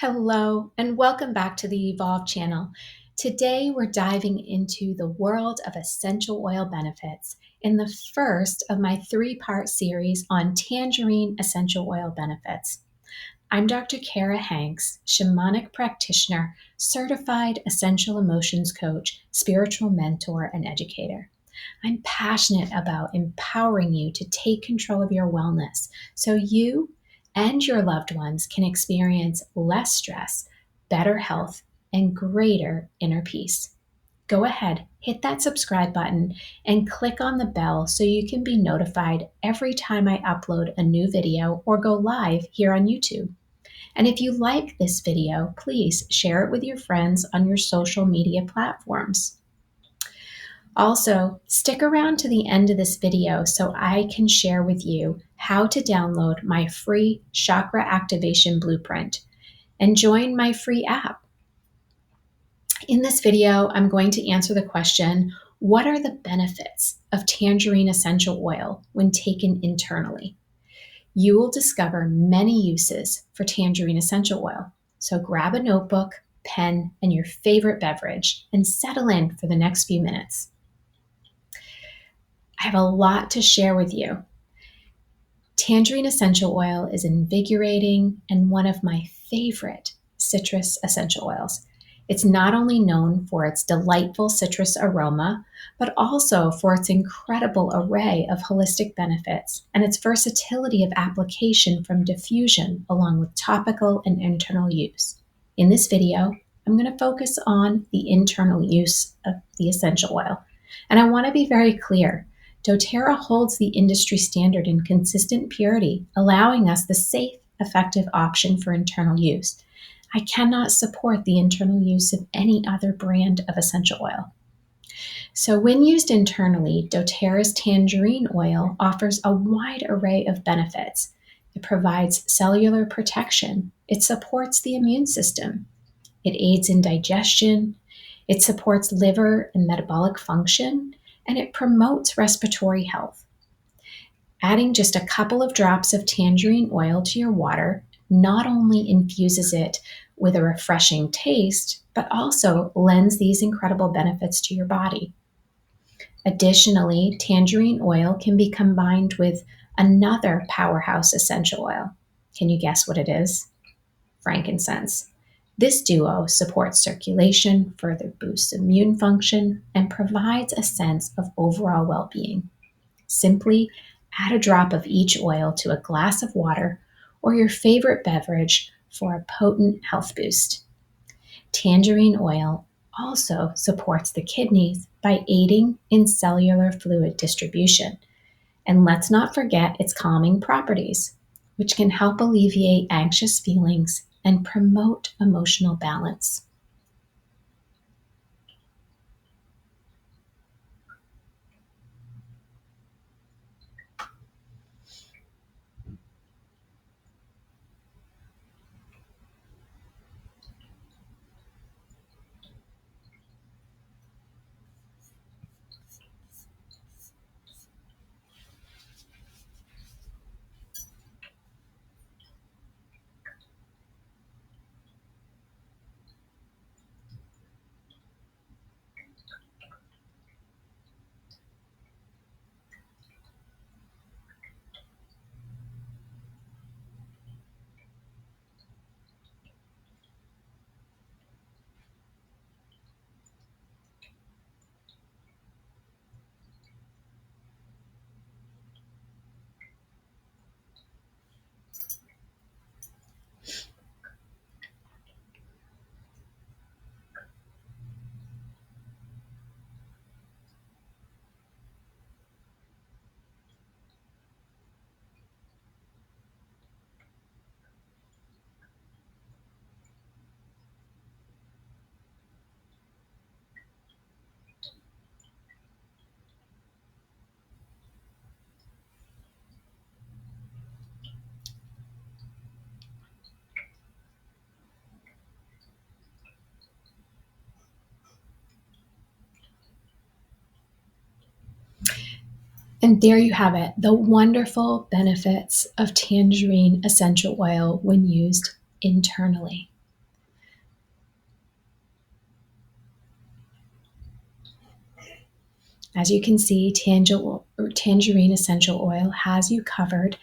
Hello, and welcome back to the Evolve channel. Today, we're diving into the world of essential oil benefits in the first of my three-part series on Tangerine essential oil benefits. I'm Dr. Kara Hanks, shamanic practitioner, certified essential emotions coach, spiritual mentor, and educator. I'm passionate about empowering you to take control of your wellness so you and your loved ones can experience less stress, better health, and greater inner peace. Go ahead, hit that subscribe button and click on the bell so you can be notified every time I upload a new video or go live here on YouTube. And if you like this video, please share it with your friends on your social media platforms. Also, stick around to the end of this video so I can share with you how to download my free chakra activation blueprint and join my free app. In this video, I'm going to answer the question, what are the benefits of tangerine essential oil when taken internally? You will discover many uses for tangerine essential oil. So grab a notebook, pen, and your favorite beverage and settle in for the next few minutes. I have a lot to share with you. Tangerine essential oil is invigorating and one of my favorite citrus essential oils. It's not only known for its delightful citrus aroma, but also for its incredible array of holistic benefits and its versatility of application from diffusion along with topical and internal use. In this video, I'm going to focus on the internal use of the essential oil. And I want to be very clear. doTERRA holds the industry standard in consistent purity, allowing us the safe, effective option for internal use. I cannot support the internal use of any other brand of essential oil. So when used internally, doTERRA's tangerine oil offers a wide array of benefits. It provides cellular protection. It supports the immune system. It aids in digestion. It supports liver and metabolic function, and it promotes respiratory health. Adding just a couple of drops of tangerine oil to your water not only infuses it with a refreshing taste, but also lends these incredible benefits to your body. Additionally, tangerine oil can be combined with another powerhouse essential oil. Can you guess what it is? Frankincense. This duo supports circulation, further boosts immune function, and provides a sense of overall well-being. Simply add a drop of each oil to a glass of water or your favorite beverage for a potent health boost. Tangerine oil also supports the kidneys by aiding in cellular fluid distribution. And let's not forget its calming properties, which can help alleviate anxious feelings and promote emotional balance. And there you have it, the wonderful benefits of tangerine essential oil when used internally. As you can see, tangerine essential oil has you covered